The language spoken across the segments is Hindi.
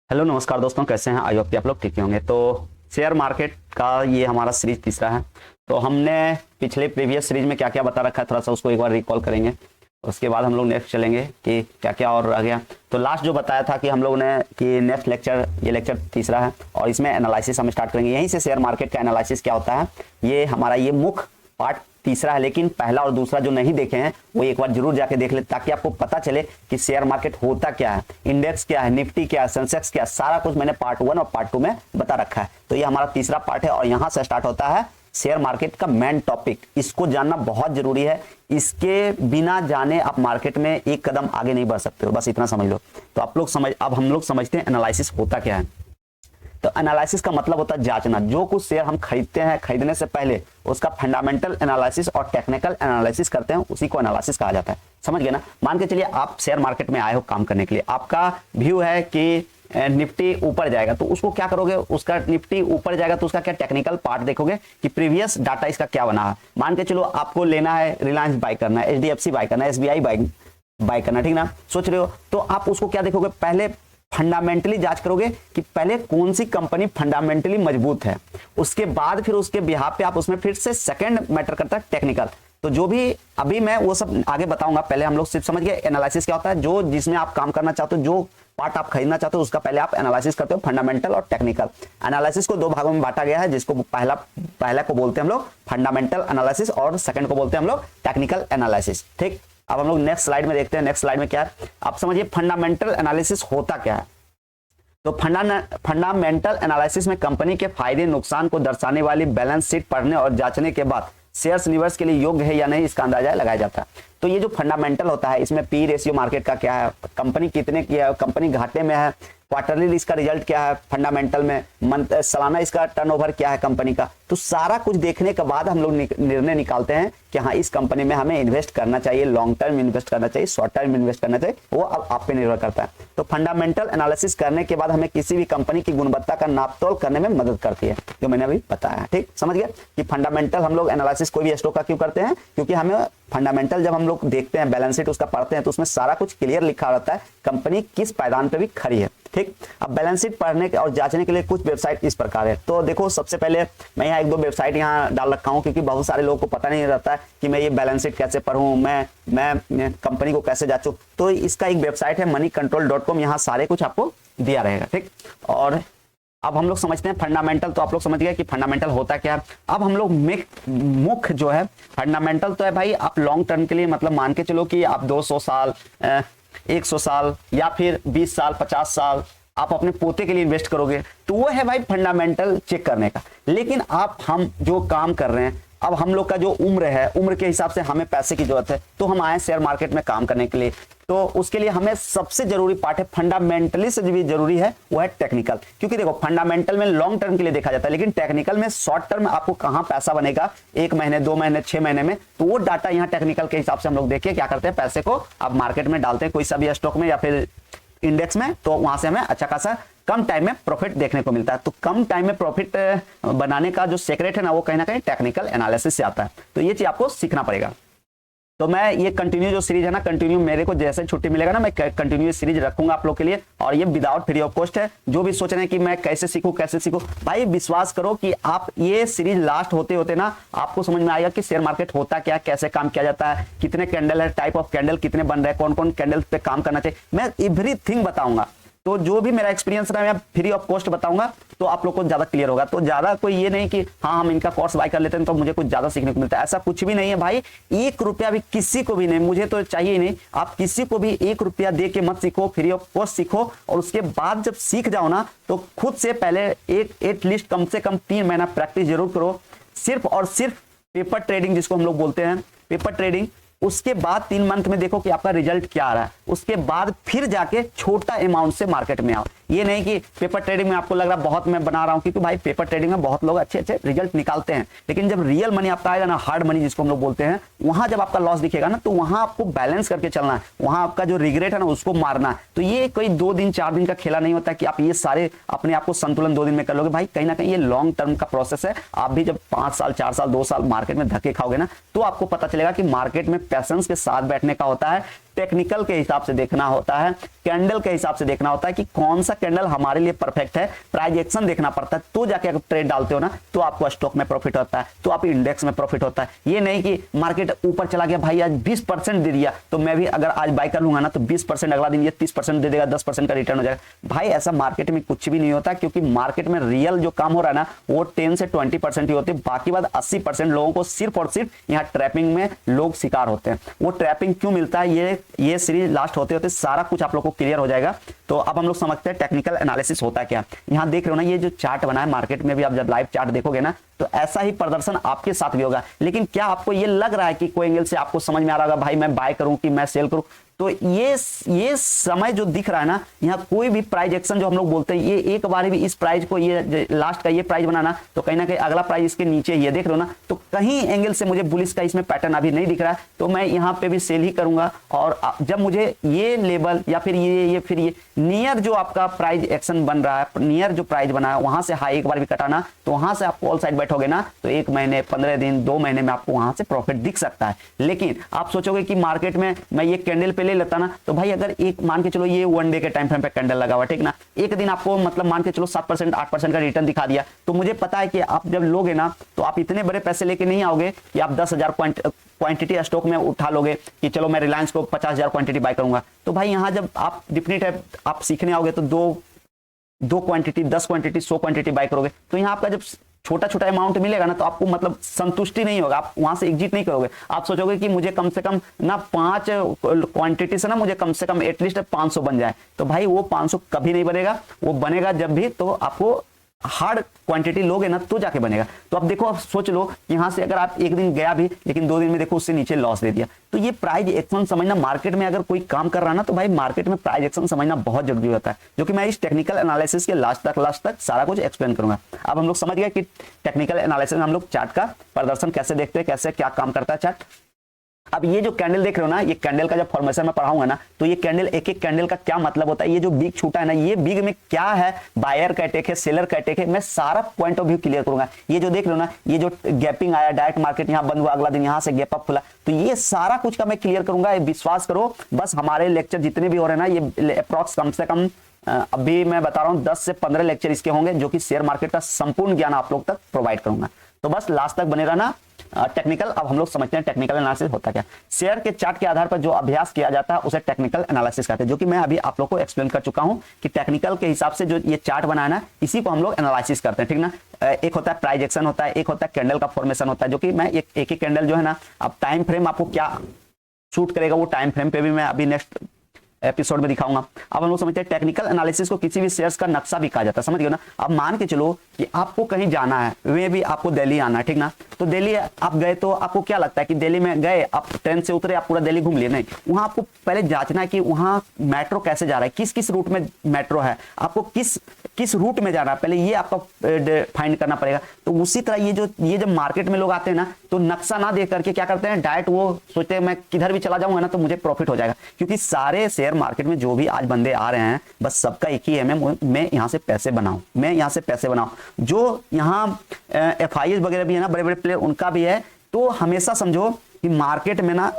हेलो नमस्कार दोस्तों, कैसे हैं? आई होप कि आप लोग ठीक ही होंगे। तो शेयर मार्केट का ये हमारा सीरीज तीसरा है। तो हमने पिछले प्रीवियस सीरीज में क्या क्या बता रखा है, थोड़ा सा उसको एक बार रिकॉल करेंगे। उसके बाद हम लोग नेक्स्ट चलेंगे कि क्या क्या और रह गया। तो लास्ट जो बताया था कि हम लोगों ने कि नेक्स्ट लेक्चर, ये लेक्चर तीसरा है और इसमें एनालिसिस हम स्टार्ट करेंगे। यहीं से शेयर मार्केट का एनालिसिस क्या होता है, ये हमारा ये मुख्य पार्ट तीसरा है। लेकिन पहला और दूसरा जो नहीं देखे हैं वो एक बार जरूर जाके देख ले, ताकि आपको पता चले कि शेयर मार्केट होता क्या है, इंडेक्स क्या है, निफ्टी क्या है, सेंसेक्स क्या है, सारा कुछ मैंने पार्ट 1 और पार्ट 2 में बता रखा है। तो ये हमारा तीसरा पार्ट है और यहाँ से स्टार्ट होता है शेयर मार्केट का मेन टॉपिक। इसको जानना बहुत जरूरी है, इसके बिना जाने आप मार्केट में एक कदम आगे नहीं बढ़ सकते हो, बस इतना समझ लो। तो आप लोग अब हम लोग समझते हैं एनालिसिस होता क्या है। तो एनालिसिस का मतलब होता है जांचना। जो कुछ शेयर हम खरीदते हैं, खरीदने से पहले उसका फंडामेंटल एनालिसिस और टेक्निकल एनालिसिस करते हैं, उसी को एनालिसिस कहा जाता है। समझ गए ना? मान के चलिए आप शेयर मार्केट में आए हो काम करने के लिए, आपका व्यू है कि निफ्टी ऊपर जाएगा, तो उसको क्या करोगे? उसका निफ्टी ऊपर जाएगा तो उसका क्या टेक्निकल पार्ट देखोगे कि प्रीवियस डाटा इसका क्या बना है। मान के चलो आपको लेना है रिलायंस बाय करना है, एचडीएफसी बाय करना है, एसबीआई बाय करना, ठीक ना? सोच रहे हो तो आप उसको क्या देखोगे? पहले फंडामेंटली जांच करोगे कि पहले कौन सी कंपनी फंडामेंटली मजबूत है। उसके बाद फिर उसके बिहाफ पे आप उसमें फिर से सेकंड मैटर करता है टेक्निकल। तो जो भी अभी मैं वो सब आगे बताऊंगा, पहले हम लोग सिर्फ समझ गए एनालिसिस क्या होता है। जो जिसमें आप काम करना चाहते हो, जो पार्ट आप खरीदना चाहते हो, उसका पहले आप एनालिसिस करते हो, फंडामेंटल और टेक्निकल। एनालिसिस को दो भागों में बांटा गया है, जिसको पहला को बोलते हैं हम लोग फंडामेंटल एनालिसिस और सेकंड को बोलते हैं हम लोग टेक्निकल एनालिसिस। ठीक, अब हम लोग नेक्स्ट स्लाइड में देखते हैं। नेक्स्ट स्लाइड में क्या है, आप समझिए फंडामेंटल एनालिसिस होता क्या है। तो फंडामेंटल एनालिसिस में कंपनी के फायदे नुकसान को दर्शाने वाली बैलेंस शीट पढ़ने और जांचने के बाद शेयर्स निवेश के लिए योग्य है या नहीं, इसका अंदाजा लगाया जाता है। तो ये जो फंडामेंटल होता है, इसमें पी रेशियो मार्केट का क्या है, कंपनी कितने की है, कंपनी घाटे में है, क्वार्टरली इसका रिजल्ट क्या है फंडामेंटल में, सालाना इसका टर्नओवर क्या है कंपनी का। तो सारा कुछ देखने के बाद हम लोग निर्णय निकालते हैं कि हाँ इस कंपनी में हमें इन्वेस्ट करना चाहिए, लॉन्ग टर्म इन्वेस्ट करना चाहिए, शॉर्ट टर्म इन्वेस्ट करना चाहिए, वो अब आप पे निर्भर करता है। तो फंडामेंटल एनालिसिस करने के बाद हमें किसी भी कंपनी की गुणवत्ता का नापतोल करने में मदद करती है, जो मैंने अभी बताया। ठीक, समझ गए कि फंडामेंटल हम लोग एनालिसिस कोई भी स्टॉक का क्यों करते हैं? क्योंकि हमें फंडामेंटल जब हम लोग देखते हैं, बैलेंस शीट उसका पढ़ते हैं, तो उसमें सारा कुछ क्लियर लिखा रहता है कंपनी किस पायदान पे भी खड़ी है। ठीक, अब बैलेंस शीट पढ़ने और जांचने के लिए कुछ वेबसाइट इस प्रकार है। तो देखो, सबसे पहले मैं यहाँ एक दो वेबसाइट यहाँ डाल रखा हूँ, क्योंकि बहुत सारे लोगों को पता नहीं रहता है कि मैं ये बैलेंस शीट कैसे पढ़ूँ, मैं कंपनी को कैसे जांचूं। तो इसका एक वेबसाइट है moneycontrol.com, यहाँ सारे कुछ आपको दिया रहेगा। ठीक, और अब हम लोग समझते हैं फंडामेंटल। तो आप लोग समझ गए कि फंडामेंटल होता क्या है। अब हम लोग मुख्य जो है फंडामेंटल तो है भाई, आप लॉन्ग टर्म के लिए, मतलब मान के चलो कि आप 200 साल 100 साल या फिर 20 साल 50 साल आप अपने पोते के लिए इन्वेस्ट करोगे, तो वो है भाई फंडामेंटल चेक करने का। लेकिन हम जो काम कर रहे हैं, अब हम लोग का जो उम्र है, उम्र के हिसाब से हमें पैसे की जरूरत है, तो हम आए शेयर मार्केट में काम करने के लिए। तो उसके लिए हमें सबसे जरूरी पार्ट है, फंडामेंटली से भी जरूरी है, वो है टेक्निकल। क्योंकि देखो, फंडामेंटल में लॉन्ग टर्म के लिए देखा जाता है, लेकिन टेक्निकल में शॉर्ट टर्म आपको कहां पैसा बनेगा, 1 महीने 2 महीने 6 महीने में, तो वो डाटा यहाँ टेक्निकल के हिसाब से हम लोग देखिए क्या करते हैं, पैसे को आप मार्केट में डालते हैं, कोई सा भी स्टॉक में या फिर इंडेक्स में, तो वहां से हमें अच्छा खासा कम टाइम में प्रॉफिट देखने को मिलता है। तो कम टाइम में प्रॉफिट बनाने का जो सीक्रेट है ना, वो कहीं ना कहीं टेक्निकल एनालिसिस से आता है। तो ये चीज आपको सीखना पड़ेगा। तो मैं ये कंटिन्यू जो सीरीज है ना, कंटिन्यू मेरे को जैसे छुट्टी मिलेगा ना, मैं कंटिन्यू सीरीज रखूंगा आप लोग के लिए, और ये विदाउट फ्री ऑफ कॉस्ट है। जो भी सोच रहे हैं कि मैं कैसे सीखूं भाई, विश्वास करो कि आप ये सीरीज लास्ट होते होते ना आपको समझ में आएगा कि शेयर मार्केट होता क्या, कैसे काम किया जाता है, कितने कैंडल है, टाइप ऑफ कैंडल कितने बन रहे हैं, कौन कौन कैंडल पे काम करना चाहिए, मैं एवरीथिंग बताऊंगा। तो जो भी मेरा एक्सपीरियंस रहा, मैं फ्री ऑफ कॉस्ट बताऊंगा, तो आप लोग को ज्यादा क्लियर होगा। तो ज्यादा कोई ये नहीं कि हाँ हम इनका कोर्स बाय कर लेते हैं तो मुझे कुछ ज्यादा सीखने को मिलता है, ऐसा कुछ भी नहीं है भाई। 1 रुपया भी किसी को भी नहीं, मुझे तो चाहिए ही नहीं। आप किसी को भी 1 रुपया दे के मत सीखो, फ्री ऑफ कॉस्ट सीखो। और उसके बाद जब सीख जाओ ना, तो खुद से पहले एटलीस्ट कम से कम 3 महीना प्रैक्टिस जरूर करो, सिर्फ और सिर्फ पेपर ट्रेडिंग जिसको हम लोग बोलते हैं, पेपर ट्रेडिंग। उसके बाद 3 मंथ में देखो कि आपका रिजल्ट क्या आ रहा है, उसके बाद फिर जाके छोटा अमाउंट से मार्केट में आओ। ये नहीं कि पेपर ट्रेडिंग में आपको लग रहा बहुत मैं बना रहा हूं, क्योंकि भाई पेपर ट्रेडिंग में बहुत लोग अच्छे अच्छे रिजल्ट निकालते हैं, लेकिन जब रियल मनी आपका आएगा ना, हार्ड मनी जिसको हम लोग बोलते हैं, वहां जब आपका लॉस दिखेगा ना, तो वहां आपको बैलेंस करके चलना है, वहां आपका जो रिग्रेट है ना उसको मारना है। तो ये कोई 2 दिन 4 दिन का खेला नहीं होता कि आप ये सारे अपने आप को संतुलन 2 दिन में कर लोगे। भाई कहीं ना कहीं ये लॉन्ग टर्म का प्रोसेस है। आप भी जब 5 साल 4 साल 2 साल मार्केट में धक्के खाओगे ना, तो आपको पता चलेगा कि मार्केट में पैसेंस के साथ बैठने का होता है, टेक्निकल के हिसाब से देखना होता है, कैंडल के हिसाब से देखना होता है कि कौन सा कैंडल हमारे लिए परफेक्ट है, प्राइस एक्शन देखना पड़ता है, तो जाके अगर ट्रेड डालते हो ना तो आपको स्टॉक में प्रॉफिट होता है, तो आप इंडेक्स में प्रॉफिट होता है। ये नहीं कि मार्केट ऊपर चला गया, भाई आज 20% दे दिया तो मैं भी अगर आज बाय कर लूंगा ना तो 20%, अगला दिन ये 30% दे देगा, 10% का रिटर्न हो जाएगा। भाई ऐसा मार्केट में कुछ भी नहीं होता, क्योंकि मार्केट में रियल जो काम हो रहा है ना वो 10 से 20% ही होते हैं, बाकी बात 80% लोगों को सिर्फ और सिर्फ यहाँ ट्रैपिंग में लोग शिकार होते हैं। वो ट्रैपिंग क्यों मिलता है, ये सीरीज लास्ट होते होते सारा कुछ आप लोग को क्लियर हो जाएगा। तो अब हम लोग समझते हैं टेक्निकल एनालिसिस होता है क्या। यहाँ देख रहे हो ना, ये जो चार्ट बना है मार्केट में भी आप जब लाइव चार्ट देखोगे ना तो ऐसा ही प्रदर्शन आपके साथ भी होगा। लेकिन क्या आपको ये लग रहा है कि कोई एंगल से आपको समझ में आ रहा होगा भाई मैं बाय करूं कि मैं सेल करूं? तो ये समय जो दिख रहा है ना, यहाँ कोई भी प्राइस एक्शन जो हम लोग बोलते हैं, ये एक बार भी इस प्राइस को, ये लास्ट का ये प्राइस बनाना तो कहीं ना कहीं अगला प्राइस इसके नीचे ये देख रहे हो ना, तो कहीं एंगल से मुझे बुलिश का इसमें पैटर्न अभी नहीं दिख रहा है, तो मैं यहाँ पे भी सेल ही करूंगा। और जब मुझे ये लेवल या फिर ये नियर जो आपका प्राइस एक्शन बन रहा है, नियर जो प्राइस बना है वहां से हाई एक बार भी कटाना, तो वहां से आप ऑल साइड बैठोगे ना तो 1 महीने, 15 दिन, 2 महीने में आपको वहां से प्रॉफिट दिख सकता है। लेकिन आप सोचोगे कि मार्केट में मैं ये कैंडल पे ले लेता ना, तो भाई अगर एक मान के चलो ये 1 डे के टाइम फ्रेम पे कैंडल लगा हुआ, ठीक ना, एक दिन आपको मतलब मान के चलो 7% 8% का रिटर्न दिखा दिया, तो मुझे पता है कि आप जब लोगे ना तो आप इतने बड़े पैसे लेके नहीं आओगे कि आप 10,000 क्वांटिटी स्टॉक में उठा लोगे कि चलो मैं रिलायंस को 50,000 क्वांटिटी बाय करूंगा। तो भाई यहाँ जब आप डिफिनेट आप सीखने आओगे तो दो क्वांटिटी, 10 क्वांटिटी, 100 क्वांटिटी बाय करोगे, तो यहाँ आपका जब छोटा छोटा अमाउंट मिलेगा ना तो आपको मतलब संतुष्टि नहीं होगा, आप वहां से एग्जिट नहीं करोगे। आप सोचोगे कि मुझे कम से कम ना 5 क्वांटिटी से ना मुझे कम से कम एटलीस्ट 500 बन जाए। तो भाई वो 500 कभी नहीं बनेगा, वो बनेगा जब भी तो आपको हार्ड क्वांटिटी लोगे ना तो जाके बनेगा। तो अब देखो, आप सोच लो यहाँ से अगर आप एक दिन गया भी लेकिन 2 दिन में देखो उससे नीचे लॉस दे दिया, तो ये प्राइस एक्शन समझना, मार्केट में अगर कोई काम कर रहा है ना तो भाई मार्केट में प्राइस एक्शन समझना बहुत जरूरी होता है, जो कि मैं इस टेक्निकल एनालिसिस के लास्ट तक सारा कुछ एक्सप्लेन करूंगा। अब हम लोग समझ गए कि टेक्निकल एनालिसिस में हम लोग चार्ट का प्रदर्शन कैसे देखते हैं, कैसे क्या काम करता है चार्ट। अब ये जो कैंडल देख रहे हो ना, ये कैंडल का जब फॉर्मेशन में पढ़ाऊंगा ना तो ये कैंडल, एक एक कैंडल का क्या मतलब होता है, ये जो बिग छूटा है ना, ये बिग में क्या है, बायर का अटैक है, सेलर का अटैक है, मैं सारा पॉइंट ऑफ व्यू क्लियर करूंगा। ये जो देख रहे हो ना, ये जो गैपिंग आया, डायरेक्ट मार्केट यहाँ बंद हुआ, अगला दिन यहाँ से गैप अप खुला, तो ये सारा कुछ का मैं क्लियर करूंगा। विश्वास करो, बस हमारे लेक्चर जितने भी हो रहे हैं ना, ये अप्रॉक्स कम से कम अभी मैं बता रहा हूँ 10 से 15 लेक्चर इसके होंगे, जो कि शेयर मार्केट का संपूर्ण ज्ञान आप लोग तक प्रोवाइड करूंगा। तो बस लास्ट तक बने रहना। टेक्निकल, अब हम लोग समझते हैं टेक्निकल एनालिसिस होता क्या। शेयर के चार्ट के आधार पर जो अभ्यास किया जाता है उसे टेक्निकल एनालिसिस कहते हैं, जो कि मैं अभी आप लोग को एक्सप्लेन कर चुका हूं कि टेक्निकल के हिसाब से जो ये चार्ट बनाया ना, इसी को हम लोग एनालिसिस करते हैं, ठीक ना। एक होता है प्राइस एक्शन होता है, एक होता है कैंडल का फॉर्मेशन होता है, जो कि मैं एक ही कैंडल जो है ना, अब टाइम फ्रेम आपको क्या शूट करेगा वो टाइम फ्रेम पे भी मैं अभी नेक्स्ट एपिसोड में दिखाऊंगा। अब हम लोग समझते हैं टेक्निकल एनालिसिस को किसी भी शेयर्स का नक्शा भी कहा जाता है, समझ गए ना। अब मान के चलो कि आपको कहीं जाना है, वे भी आपको दिल्ली आना है, ठीक ना, तो दिल्ली आप गए तो आपको क्या लगता है कि दिल्ली में गए, आप ट्रेन से उतरे, आप पूरा दिल्ली घूम लिए? नहीं, वहां आपको पहले जांचना है कि वहां मेट्रो कैसे जा रहा है, किस किस रूट में मेट्रो है, आपको किस रूट में जाना है, पहले ये आपको फाइंड करना पड़ेगा। तो उसी तरह ये जब मार्केट में लोग आते हैं ना तो नक्शा ना देख करके क्या करते हैं, डायरेक्ट वो सोचते हैं मैं किधर भी चला जाऊंगा ना तो मुझे प्रॉफिट हो जाएगा। क्योंकि सारे शेयर मार्केट में जो भी आज बंदे आ रहे हैं, बस सबका एक ही है, मैं यहाँ से पैसे बनाऊं, जो यहाँ FIs वगैरह भी है ना, बड़े बड़े प्लेयर, उनका भी है। तो हमेशा समझो कि मार्केट में ना,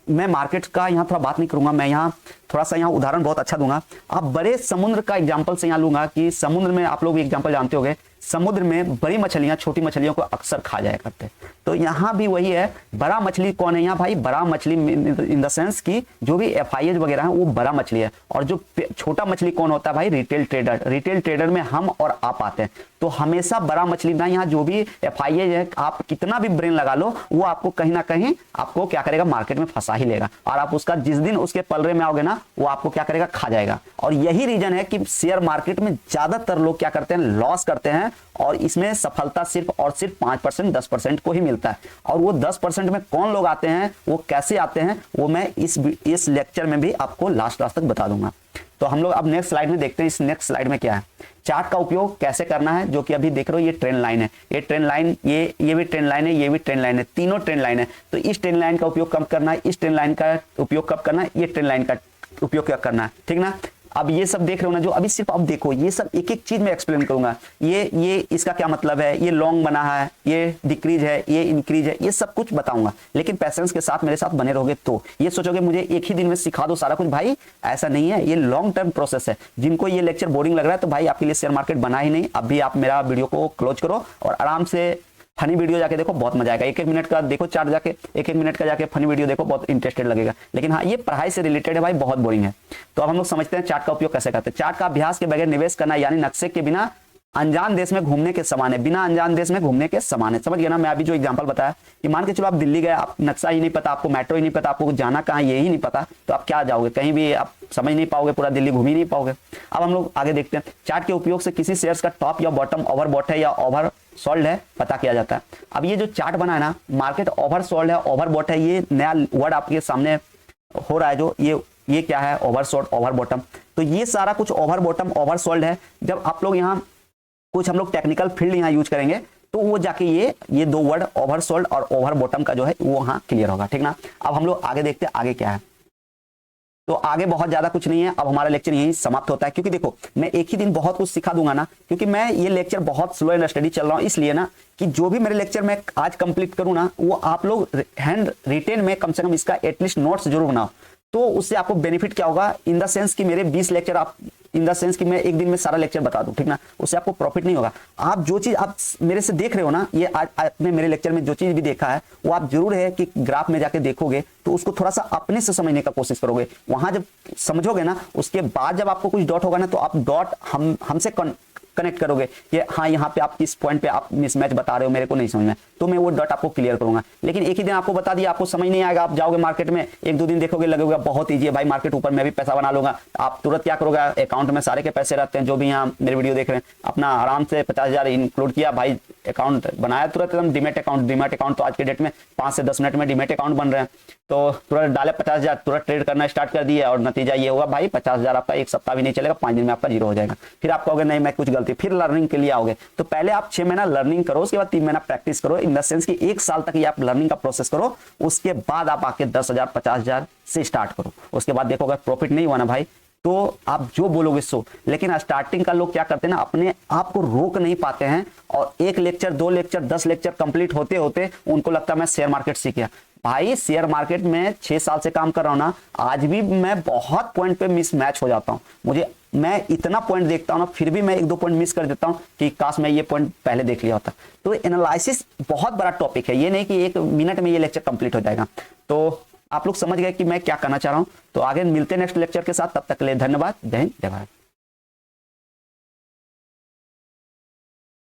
मैं मार्केट का यहाँ थोड़ा बात नहीं करूंगा, मैं यहाँ थोड़ा सा यहाँ उदाहरण बहुत अच्छा दूंगा। आप बड़े समुद्र का एग्जांपल से यहाँ लूंगा कि समुद्र में आप लोग एग्जांपल जानते होंगे, समुद्र में बड़ी मछलियां छोटी मछलियों को अक्सर खा जाया करते हैं। तो यहाँ भी वही है, बड़ा मछली कौन है यहाँ भाई, बड़ा मछली इन द सेंस की जो भी FIs वगैरह है वो बड़ा मछली है। और जो छोटा मछली कौन होता है भाई, रिटेल ट्रेडर में हम और आप आते हैं। तो हमेशा बड़ा मछली ना, यहाँ जो भी FIs है, आप कितना भी ब्रेन लगा लो, वो आपको कहीं ना कहीं आपको क्या करेगा, मार्केट में फंसा ही लेगा। और आप उसका जिस दिन उसके पलरे में आओगे ना, वो आपको क्या करेगा, खा जाएगा। और यही रीजन है कि शेयर मार्केट में ज्यादातर लोग क्या करते हैं, लॉस करते हैं। और इसमें सफलता सिर्फ और सिर्फ 5% 10% को ही मिलता है। और वो 10% में कौन लोग आते हैं, वो कैसे आते हैं, वो मैं इस लेक्चर में भी आपको लास्ट तक बता दूंगा। तो हम लोग अब नेक्स्ट स्लाइड में देखते हैं, इस नेक्स्ट स्लाइड में क्या है, चार्ट का उपयोग कैसे करना है। जो कि अभी देख रहे हो, ये ट्रेंड लाइन है, ये ट्रेंड लाइन, ये भी ट्रेंड लाइन है, ये भी ट्रेंड लाइन है, तीनों ट्रेंड लाइन है। तो इस ट्रेंड लाइन का उपयोग कब करना है, इस ट्रेंड लाइन का उपयोग कब करना है, ये ट्रेंड लाइन का उपयोग क्या करना है, ठीक ना। अब ये सब देख रहे हो ना जो, अभी सिर्फ आप देखो, ये सब एक एक चीज मैं एक्सप्लेन करूंगा। ये इसका क्या मतलब है, ये लॉन्ग बना है, ये डिक्रीज है, ये इंक्रीज है, ये सब कुछ बताऊंगा। लेकिन पैसेंस के साथ मेरे साथ बने रहोगे तो ये सोचोगे मुझे एक ही दिन में सिखा दो सारा कुछ, भाई ऐसा नहीं है, ये लॉन्ग टर्म प्रोसेस है। जिनको ये लेक्चर बोरिंग लग रहा है तो भाई आपके लिए शेयर मार्केट बना ही नहीं। अभी आप मेरा वीडियो को क्लोज करो और आराम से फनी वीडियो जाके देखो, बहुत मजा आएगा। एक एक मिनट का देखो चार्ट, जाके एक एक मिनट का जाके फनी वीडियो देखो, बहुत इंटरेस्टेड लगेगा। लेकिन हाँ, ये पढ़ाई से रिलेटेड है भाई, बहुत बोरिंग है। तो अब हम लोग समझते हैं चार्ट का उपयोग कैसे करते हैं। चार्ट का अभ्यास के बगैर निवेश करना यानी नक्शे के बिना अनजान देश में घूमने के समान है। बिना अनजान देश में घूमने के समान है, समझ गया ना। मैं अभी जो एग्जांपल बताया कि मान के चलो आप दिल्ली गए, आप नक्शा ही नहीं पता, आपको मेट्रो ही नहीं पता, आपको जाना कहाँ ये ही नहीं पता, तो आप क्या जाओगे, कहीं भी आप समझ नहीं पाओगे, पूरा दिल्ली घूम ही नहीं पाओगे। अब हम लोग आगे देखते हैं। चार्ट के उपयोग से किसी शेयर्स का टॉप या बॉटम ओवरबॉट है या ओवर सोल्ड है पता किया जाता है। अब ये जो चार्ट बना है ना, मार्केट ओवर सोल्ड है, ओवरबॉट है, ये नया वर्ड आपके सामने हो रहा है जो ये क्या है, ओवर सोल्ड, ओवर बॉटम। तो ये सारा कुछ ओवर बॉटम ओवर सोल्ड है। जब आप लोग यहाँ कुछ हम लोग टेक्निकल फील्ड यहाँ यूज करेंगे तो वो जाके ये दो वर्ड ओवर सोल्ड और ओवर बॉटम का जो है वो यहाँ क्लियर होगा, ठीक ना। अब हम लोग आगे देखते हैं आगे क्या है। तो आगे बहुत ज्यादा कुछ नहीं है, अब हमारा लेक्चर यहीं समाप्त होता है। क्योंकि देखो मैं एक ही दिन बहुत कुछ सिखा दूंगा ना, क्योंकि मैं ये लेक्चर बहुत स्लो एंड स्टडी चल रहा हूँ, इसलिए ना कि जो भी मेरे लेक्चर मैं आज कंप्लीट करूँ ना, वो आप लोग हैंड रिटेन में कम से कम इसका एटलीस्ट नोट्स जरूर बनाओ। तो उससे आपको बेनिफिट क्या होगा, इन द सेंस कि मेरे 20 लेक्चर आप, इन द सेंस कि मैं एक दिन में सारा लेक्चर बता दूं, ठीक ना। उससे आपको प्रॉफिट नहीं होगा। आप जो चीज आप मेरे से देख रहे हो ना, ये आज आपने मेरे लेक्चर में जो चीज भी देखा है वो आप जरूर है कि ग्राफ में जाके देखोगे तो उसको थोड़ा सा अपने से समझने का कोशिश करोगे। वहां जब समझोगे ना, उसके बाद जब आपको कुछ डॉट होगा ना, तो आप डॉट हमसे कनेक्ट करोगे कि हाँ यहाँ पे आप किस पॉइंट पे आप मिसमैच बता रहे हो, मेरे को नहीं समझ में, तो मैं वो डॉट आपको क्लियर करूंगा। लेकिन एक ही दिन आपको बता दिया, आपको समझ नहीं आएगा, आप जाओगे मार्केट में, एक दो दिन देखोगे, लगेगा बहुत ईजी है भाई मार्केट, ऊपर मैं भी पैसा बना लूंगा। आप तुरंत क्या करोगे, अकाउंट में सारे के पैसे रहते हैं, जो भी यहाँ मेरे वीडियो देख रहे हैं, अपना आराम से 50,000 इंक्लूड किया भाई, अकाउंट बनाया तुरंत एकदम, डीमेट अकाउंट तो आज के डेट में 5 से 10 मिनट में डीमेट अकाउंट बन रहे हैं। तो तुरंत डाले 50,000, तुरंत ट्रेड करना स्टार्ट कर दिया और नतीजा ये होगा भाई 50,000 आपका एक सप्ताह भी नहीं चलेगा, 5 दिन में आपका जीरो हो जाएगा। फिर आप कहोगे नहीं मैं कुछ गलती, फिर लर्निंग के लिए आओगे। तो पहले आप 6 महीना लर्निंग करो, उसके बाद 3 महीना प्रैक्टिस करो, इन द सेंस कि 1 साल तक ये आप लर्निंग का प्रोसेस करो। उसके बाद आप आके 10,000 50,000 से स्टार्ट करो। उसके बाद देखोगे प्रॉफिट नहीं हुआ ना भाई, तो आप जो बोलोगे सो। लेकिन स्टार्टिंग का लोग क्या करते हैं ना, अपने आप को रोक नहीं पाते हैं और 1 लेक्चर 2 लेक्चर 10 लेक्चर कंप्लीट होते होते उनको लगता है मैं शेयर मार्केट सीख गया। भाई शेयर मार्केट में 6 साल से काम कर रहा हूं ना, आज भी मैं बहुत पॉइंट पे मिस मैच हो जाता हूं। मैं इतना पॉइंट देखता हूं ना, फिर भी मैं 1-2 पॉइंट मिस कर देता हूं कि काश मैं ये पॉइंट पहले देख लिया होता। तो एनालिसिस बहुत बड़ा टॉपिक है, ये नहीं कि 1 मिनट में ये लेक्चर कंप्लीट हो जाएगा। तो आप लोग समझ गए कि मैं क्या करना चाह रहा हूं। तो आगे मिलते हैं नेक्स्ट लेक्चर के साथ, तब तक के लिए धन्यवाद। जय हिंद, जय भारत।